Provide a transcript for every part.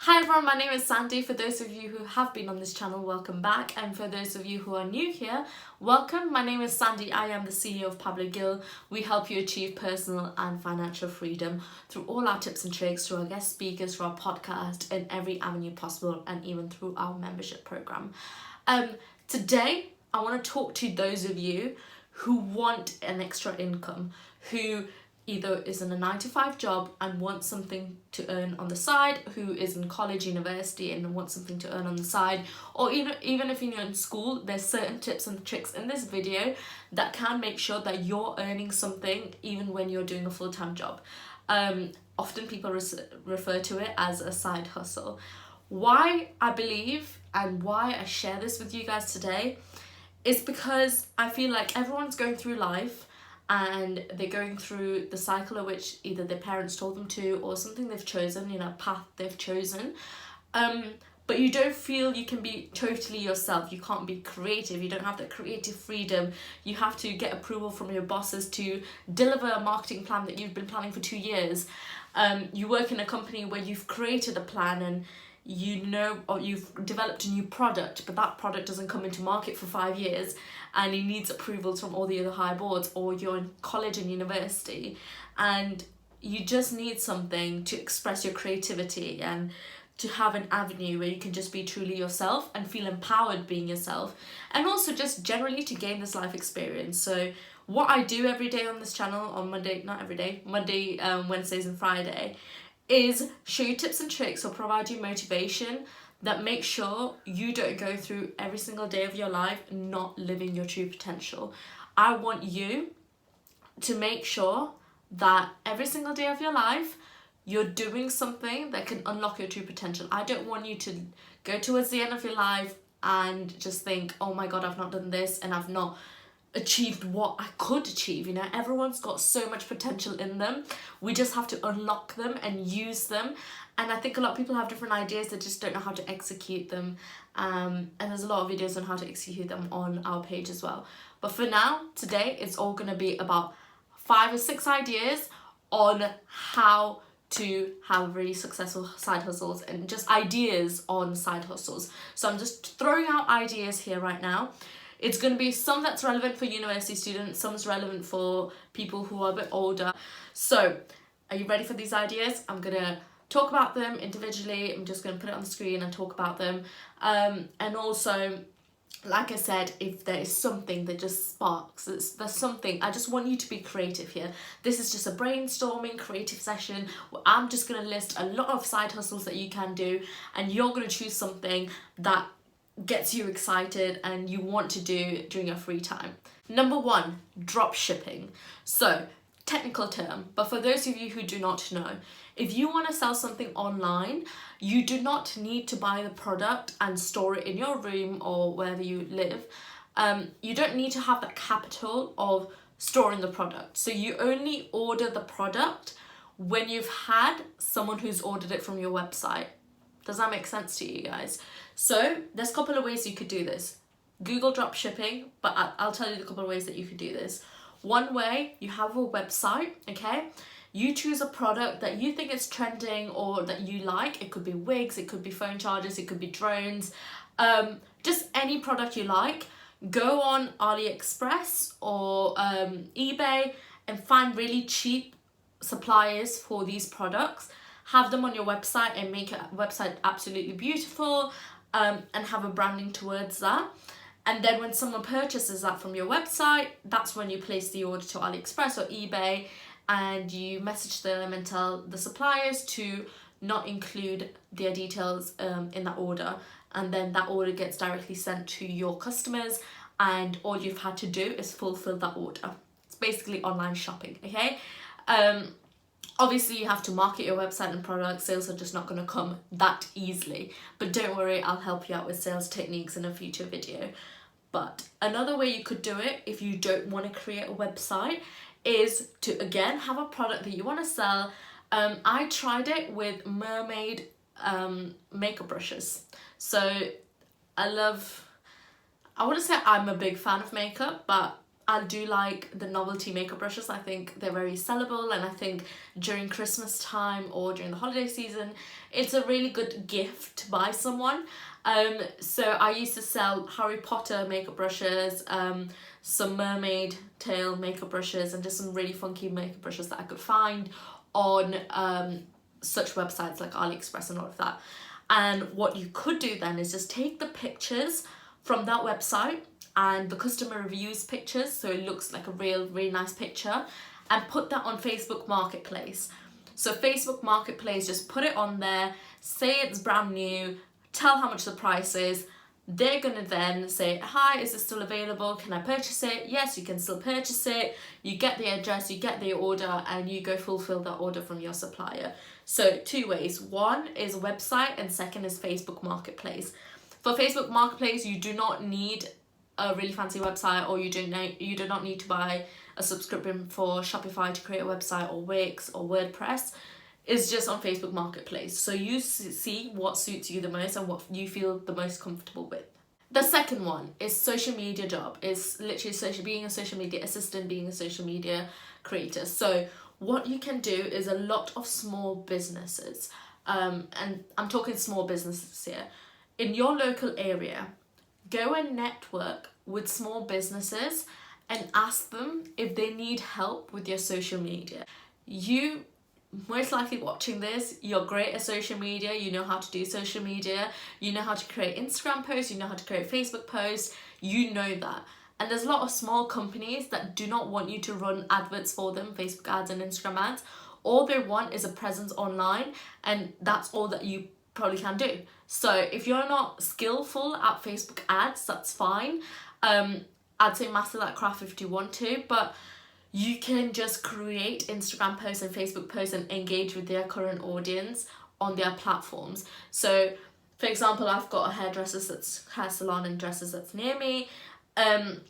Hi everyone, my name is Sandy. For those of you who have been on this channel, welcome back. And for those of you who are new here, welcome. My name is Sandy. I am the CEO of Pablo Gill. We help you achieve personal and financial freedom through all our tips and tricks, through our guest speakers, through our podcast, in every avenue possible, and even through our membership program. Today, I want to talk to those of you who want an extra income, who either is in a 9-to-5 job and wants something to earn on the side, who is in college, university and wants something to earn on the side, or even if you're in school, there's certain tips and tricks in this video that can make sure that you're earning something even when you're doing a full-time job. Often people refer to it as a side hustle. Why I believe and why I share this with you guys today is because I feel like everyone's going through life and they're going through the cycle of which either their parents told them to or something they've chosen, a path they've chosen. But you don't feel you can be totally yourself. You can't be creative. You don't have that creative freedom. You have to get approval from your bosses to deliver a marketing plan that you've been planning for 2 years. You work in a company where you've created a plan and or you've developed a new product, but that product doesn't come into market for 5 years and it needs approvals from all the other high boards, or you're in college and university and you just need something to express your creativity and to have an avenue where you can just be truly yourself and feel empowered being yourself, and also just generally to gain this life experience. So what I do every day on this channel on Monday, Wednesdays and Friday, is show you tips and tricks or provide you motivation that make sure you don't go through every single day of your life not living your true potential. I want you to make sure that every single day of your life you're doing something that can unlock your true potential. I don't want you to go towards the end of your life and just think, oh my god, I've not done this and I've not achieved what I could achieve. Everyone's got so much potential in them. We just have to unlock them and use them. And I think a lot of people have different ideas, they just don't know how to execute them. And there's a lot of videos on how to execute them on our page as well. But for now, today, it's all going to be about 5 or 6 ideas on how to have really successful side hustles and just ideas on side hustles. So I'm just throwing out ideas here right now. It's going to be some that's relevant for university students, some's relevant for people who are a bit older. So, are you ready for these ideas? I'm going to talk about them individually. I'm just going to put it on the screen and talk about them. And also, like I said, if there is something that just sparks, there's something, I just want you to be creative here. This is just a brainstorming creative session where I'm just going to list a lot of side hustles that you can do, and you're going to choose something that gets you excited and you want to do during your free time. Number 1, drop shipping. So, technical term, but for those of you who do not know, if you want to sell something online, you do not need to buy the product and store it in your room or wherever you live. You don't need to have that capital of storing the product. So you only order the product when you've had someone who's ordered it from your website. Does that make sense to you guys? So there's a couple of ways you could do this. Google drop shipping, but I'll tell you a couple of ways that you could do this. One way, you have a website, okay? You choose a product that you think is trending or that you like. It could be wigs, it could be phone chargers, it could be drones, just any product you like. Go on AliExpress or eBay and find really cheap suppliers for these products. Have them on your website and make a website absolutely beautiful, and have a branding towards that. And then when someone purchases that from your website, that's when you place the order to AliExpress or eBay, and you message them and tell the suppliers to not include their details in that order. And then that order gets directly sent to your customers, and all you've had to do is fulfill that order. It's basically online shopping, okay? Obviously, you have to market your website and products. Sales are just not going to come that easily. But don't worry, I'll help you out with sales techniques in a future video. But another way you could do it, if you don't want to create a website, is to, again, have a product that you want to sell. I tried it with mermaid makeup brushes. So I wouldn't say I'm a big fan of makeup, but I do like the novelty makeup brushes. I think they're very sellable, and I think during Christmas time or during the holiday season, it's a really good gift to buy someone. So I used to sell Harry Potter makeup brushes, some mermaid tail makeup brushes, and just some really funky makeup brushes that I could find on such websites like AliExpress and all of that. And what you could do then is just take the pictures from that website and the customer reviews pictures, so it looks like a really nice picture, and put that on Facebook Marketplace. So Facebook Marketplace, just put it on there, say it's brand new, tell how much the price is. They're gonna then say, hi, is this still available? Can I purchase it? Yes, you can still purchase it. You get the address, you get the order, and you go fulfill that order from your supplier. So 2 ways. One is website, and second is Facebook Marketplace. For Facebook Marketplace, you do not need a really fancy website, or you do not need to buy a subscription for Shopify to create a website, or Wix or WordPress. It's just on Facebook Marketplace. So you see what suits you the most and what you feel the most comfortable with. The second one is social media job. It's literally being a social media assistant, being a social media creator. So what you can do is a lot of small businesses, and I'm talking small businesses here, in your local area. Go and network with small businesses and ask them if they need help with your social media. You most likely watching this, you're great at social media, you know how to do social media, you know how to create Instagram posts, you know how to create Facebook posts, you know that. And there's a lot of small companies that do not want you to run adverts for them, Facebook ads and Instagram ads. All they want is a presence online, and that's all that you probably can do. So if you're not skillful at Facebook ads, that's fine. I'd say master that craft if you want to, but you can just create Instagram posts and Facebook posts and engage with their current audience on their platforms. So for example, I've got a hair salon and dresses that's near me. I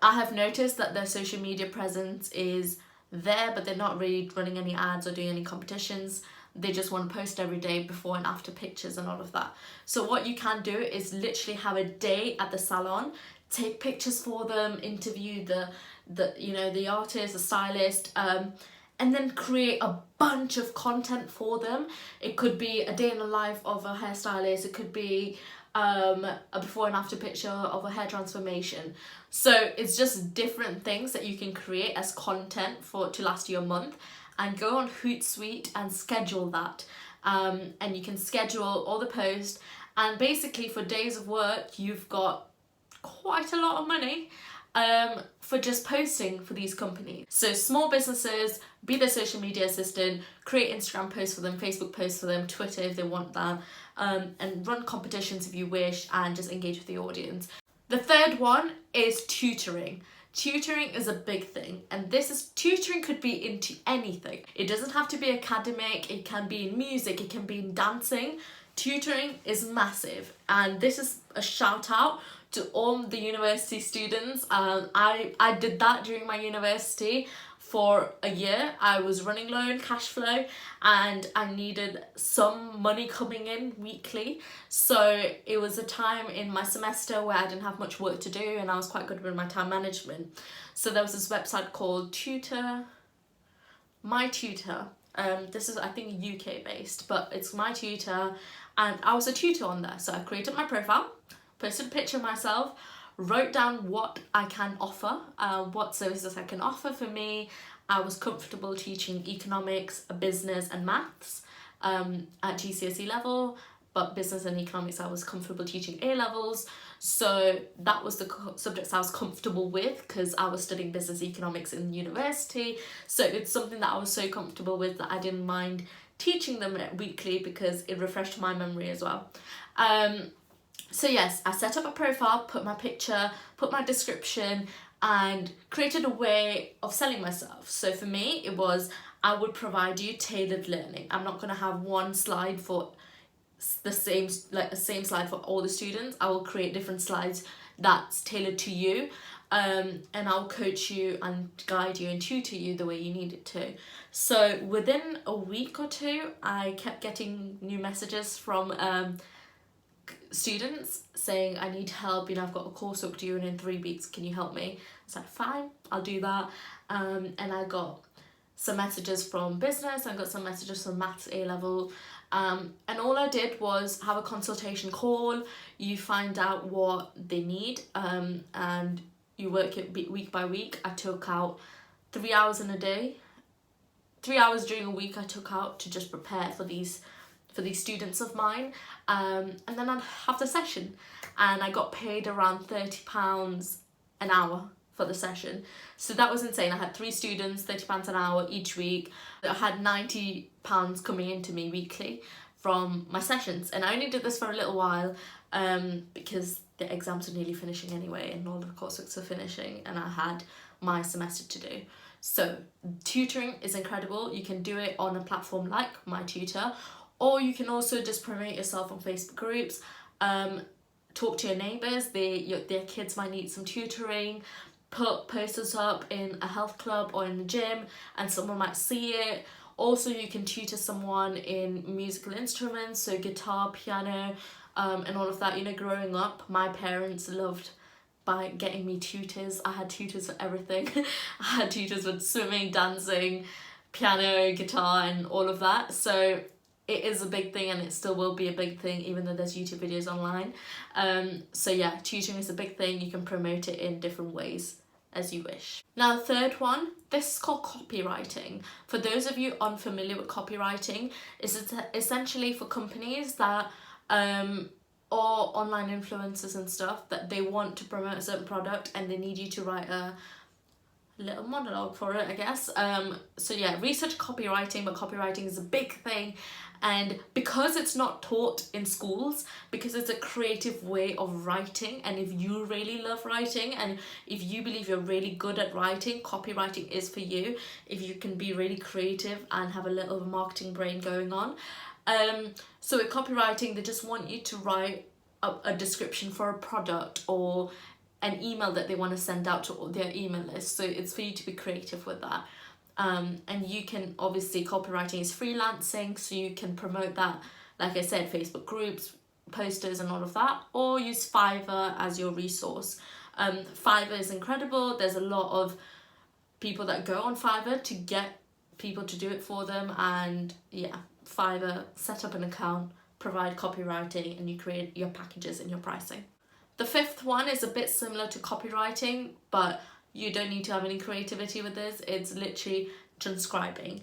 have noticed that their social media presence is there, but they're not really running any ads or doing any competitions. They just want to post every day, before and after pictures and all of that. So what you can do is literally have a day at the salon, take pictures for them, interview the artist, the stylist, and then create a bunch of content for them. It could be a day in the life of a hairstylist. It could be a before and after picture of a hair transformation. So it's just different things that you can create as content to last you a month, and go on Hootsuite and schedule that. And you can schedule all the posts, and basically for days of work, you've got quite a lot of money for just posting for these companies. So small businesses, be their social media assistant, create Instagram posts for them, Facebook posts for them, Twitter if they want that, and run competitions if you wish, and just engage with the audience. The third one is tutoring. Tutoring is a big thing, and tutoring could be into anything. It doesn't have to be academic, it can be in music, it can be in dancing. Tutoring is massive, and this is a shout out to all the university students. I did that during my university for a year. I was running low in cash flow, and I needed some money coming in weekly. So it was a time in my semester where I didn't have much work to do, and I was quite good with my time management. So there was this website called My Tutor. This is, I think, UK based, but it's My Tutor, and I was a tutor on there. So I created my profile, posted a picture of myself, wrote down what I can offer, what services I can offer. For me, I was comfortable teaching economics, business and maths at GCSE level, but business and economics I was comfortable teaching A levels. So that was the subjects I was comfortable with, because I was studying business economics in university. So it's something that I was so comfortable with that I didn't mind teaching them weekly, because it refreshed my memory as well. So yes, I set up a profile, put my picture, put my description, and created a way of selling myself. So for me, it was, I would provide you tailored learning. I'm not going to have one slide for the same slide for all the students. I will create different slides that's tailored to you, and I'll coach you and guide you and tutor you the way you need it to. So within a week or two, I kept getting new messages from students saying, I need help, you know, I've got a course up due and in 3 weeks, can you help me? I was like, fine, I'll do that. And I got some messages from business, I got some messages from maths A-level, and all I did was have a consultation call. You find out what they need, and you work it week by week. I took out 3 hours in a day, 3 hours during a week I took out to just prepare for these students of mine, and then I'd have the session, and I got paid around £30 an hour for the session. So that was insane. I had 3 students, £30 an hour each week. I had £90 coming into me weekly from my sessions, and I only did this for a little while because the exams are nearly finishing anyway and all the courseworks are finishing, and I had my semester to do. So tutoring is incredible. You can do it on a platform like My Tutor, or you can also just promote yourself on Facebook groups, talk to your neighbours, their kids might need some tutoring, put posters up in a health club or in the gym and someone might see it. Also, you can tutor someone in musical instruments, so guitar, piano, and all of that. You know, growing up, my parents loved by getting me tutors. I had tutors for everything. I had tutors for swimming, dancing, piano, guitar, and all of that. So it is a big thing, and it still will be a big thing even though there's YouTube videos online. So yeah, tutoring is a big thing. You can promote it in different ways as you wish. Now the third one, this is called copywriting. For those of you unfamiliar with copywriting, it's essentially for companies that or online influencers and stuff that they want to promote a certain product and they need you to write a little monologue for it, I guess. So yeah, research copywriting, but copywriting is a big thing, and because it's not taught in schools, because it's a creative way of writing, and if you really love writing and if you believe you're really good at writing, copywriting is for you. If you can be really creative and have a little marketing brain going on. So with copywriting, they just want you to write a description for a product or an email that they want to send out to their email list. So it's for you to be creative with that. And you can, obviously, copywriting is freelancing, so you can promote that, like I said, Facebook groups, posters and all of that, or use Fiverr as your resource. Fiverr is incredible. There's a lot of people that go on Fiverr to get people to do it for them, and yeah, Fiverr, set up an account, provide copywriting, and you create your packages and your pricing. The fifth one is a bit similar to copywriting, but you don't need to have any creativity with this. It's literally transcribing.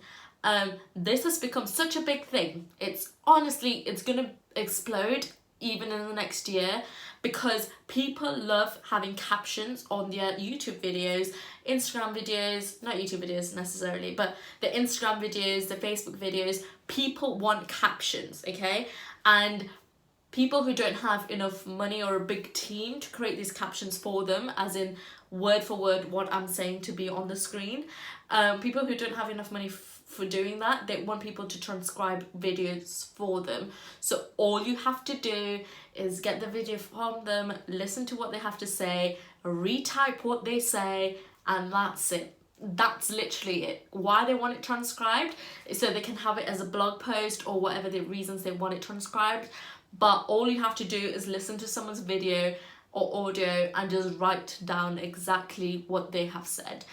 This has become such a big thing. It's honestly, it's gonna explode even in the next year, because people love having captions on their YouTube videos, Instagram videos, not YouTube videos necessarily, but the Instagram videos, the Facebook videos. People want captions, okay? And people who don't have enough money or a big team to create these captions for them, as in word for word what I'm saying to be on the screen, people who don't have enough money for doing that, they want people to transcribe videos for them. So all you have to do is get the video from them, listen to what they have to say, retype what they say, and that's it. That's literally it. Why they want it transcribed is so they can have it as a blog post or whatever the reasons they want it transcribed. But all you have to do is listen to someone's video or audio and just write down exactly what they have said.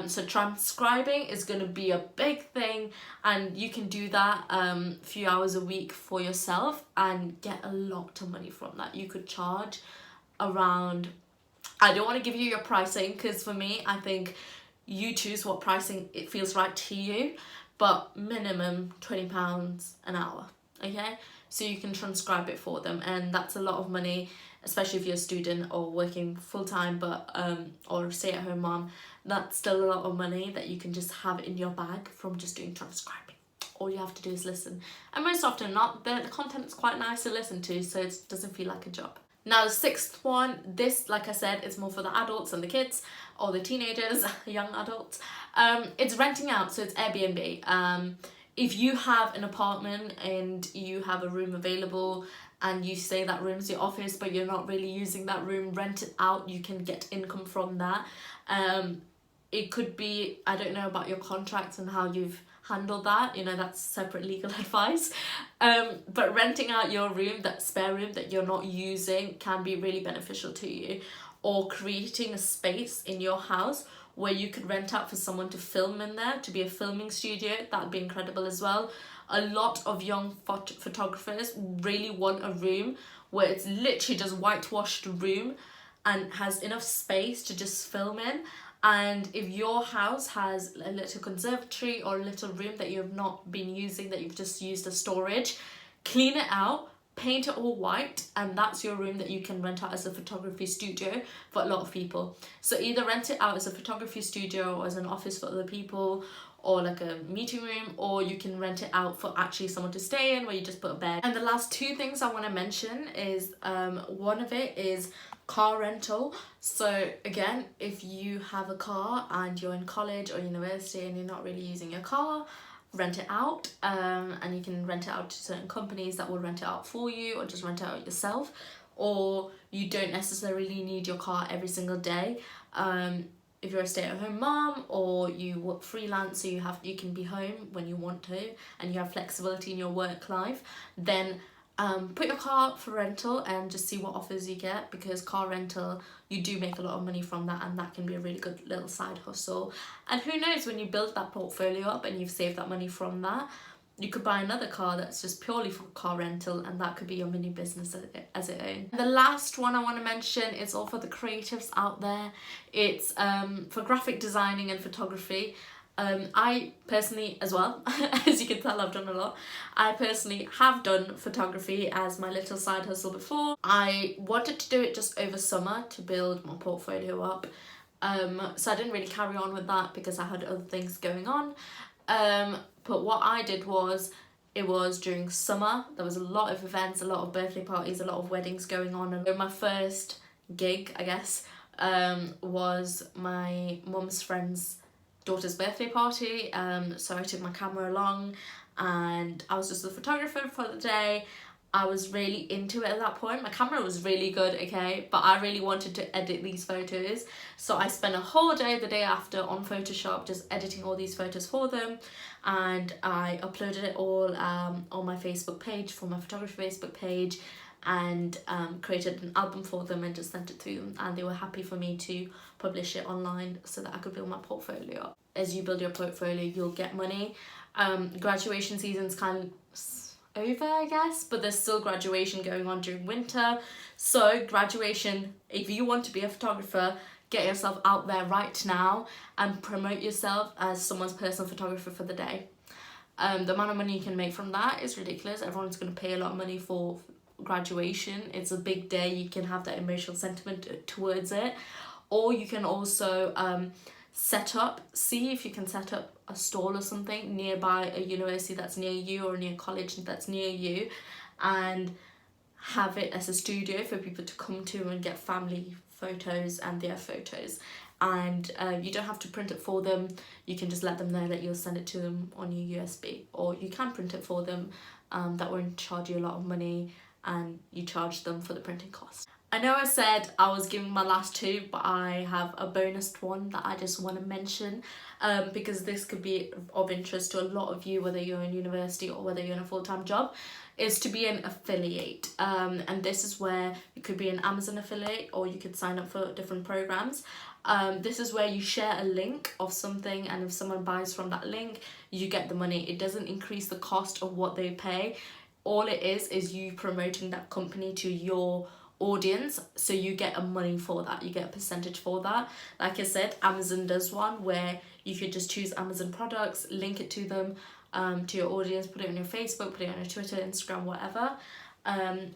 So transcribing is going to be a big thing, and you can do that a few hours a week for yourself and get a lot of money from that. You could charge around, I don't want to give you your pricing, because for me, I think you choose what pricing it feels right to you, but minimum £20 an hour, okay? So you can transcribe it for them, and that's a lot of money, especially if you're a student or working full-time, but or stay-at-home mom. That's still a lot of money that you can just have in your bag from just doing transcribing. All you have to do is listen, and most often not, the content's quite nice to listen to, so it doesn't feel like a job. Now the sixth one, this, like I said, is more for the adults and the kids, or the teenagers, young adults. It's renting out, so it's Airbnb. If you have an apartment and you have a room available and you say that room's your office but you're not really using that room, rent it out, you can get income from that. It could be, I don't know about your contracts and how handle that, you know, that's separate legal advice. But renting out your room, that spare room that you're not using, can be really beneficial to you. Or creating a space in your house where you could rent out for someone to film in there, to be a filming studio, that'd be incredible as well. A lot of young photographers really want a room where it's literally just whitewashed room and has enough space to just film in. And if your house has a little conservatory or a little room that you have not been using, that you've just used as storage, clean it out, paint it all white, and that's your room that you can rent out as a photography studio for a lot of people. So either rent it out as a photography studio or as an office for other people, or like a meeting room, or you can rent it out for actually someone to stay in, where you just put a bed. And the last two things I want to mention is one of it is car rental. So again, if you have a car and you're in college or university and you're not really using your car, rent it out, and you can rent it out to certain companies that will rent it out for you, or just rent it out yourself. Or you don't necessarily need your car every single day. If you're a stay-at-home mom, or you work freelance, so you can be home when you want to, and you have flexibility in your work life, then put your car up for rental and just see what offers you get, because car rental, you do make a lot of money from that, and that can be a really good little side hustle. And who knows, when you build that portfolio up and you've saved that money from that, you could buy another car that's just purely for car rental, and that could be your mini business as its own. The last one I want to mention is all for the creatives out there. It's for graphic designing and photography. I personally as well, as you can tell, I've done a lot. I personally have done photography as my little side hustle before. I wanted to do it just over summer to build my portfolio up. So I didn't really carry on with that because I had other things going on. But what I did was, it was during summer, there was a lot of events, a lot of birthday parties, a lot of weddings going on. And my first gig, I guess, was my mum's friend's daughter's birthday party. So I took my camera along and I was just a photographer for the day. I was really into it at that point. My camera was really good, okay, but I really wanted to edit these photos. So I spent a whole day the day after on Photoshop just editing all these photos for them, and I uploaded it all on my Facebook page, for my photography Facebook page, and created an album for them and just sent it to them, and they were happy for me to publish it online so that I could build my portfolio up. As you build your portfolio, you'll get money. Graduation season's kind of over, I guess, but there's still graduation going on during winter. So graduation, if you want to be a photographer, get yourself out there right now and promote yourself as someone's personal photographer for the day. The amount of money you can make from that is ridiculous. Everyone's going to pay a lot of money for graduation. It's a big day, you can have that emotional sentiment towards it. Or you can also see if you can set up a stall or something nearby a university that's near you, or near college that's near you, and have it as a studio for people to come to and get family photos and their photos. And you don't have to print it for them, you can just let them know that you'll send it to them on your USB, or you can print it for them. That won't charge you a lot of money, and you charge them for the printing cost. I know I said I was giving my last two, but I have a bonus one that I just want to mention, because this could be of interest to a lot of you, whether you're in university or whether you're in a full-time job, is to be an affiliate. And this is where you could be an Amazon affiliate, or you could sign up for different programs. This is where you share a link of something, and if someone buys from that link, you get the money. It doesn't increase the cost of what they pay. All it is you promoting that company to your audience, so you get a money for that, you get a percentage for that. Like I said, Amazon does one where you could just choose Amazon products, link it to them, to your audience, put it on your Facebook, put it on your Twitter, Instagram, whatever,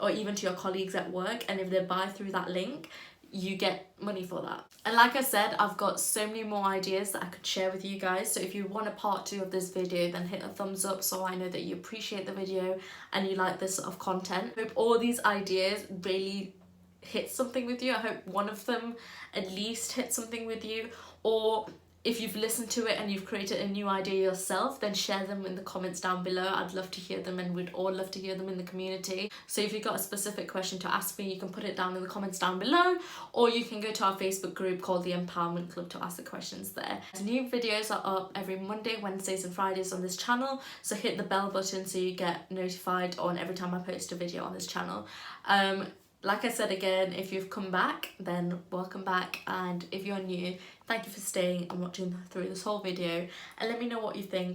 or even to your colleagues at work, and if they buy through that link, you get money for that. And like I said, I've got so many more ideas that I could share with you guys, so if you want a part 2 of this video, then hit a thumbs up so I know that you appreciate the video and you like this sort of content. I hope all these ideas really hit something with you. I hope one of them at least hit something with you, or If you've listened to it and you've created a new idea yourself, then share them in the comments down below. I'd love to hear them, and we'd all love to hear them in the community. So if you've got a specific question to ask me, you can put it down in the comments down below, or you can go to our Facebook group called the Empowerment Club to ask the questions there. New videos are up every Monday, Wednesdays and Fridays on this channel, so hit the bell button so you get notified on every time I post a video on this channel. Like I said again, if you've come back, then welcome back, and if you're new, thank you for staying and watching through this whole video, and let me know what you think.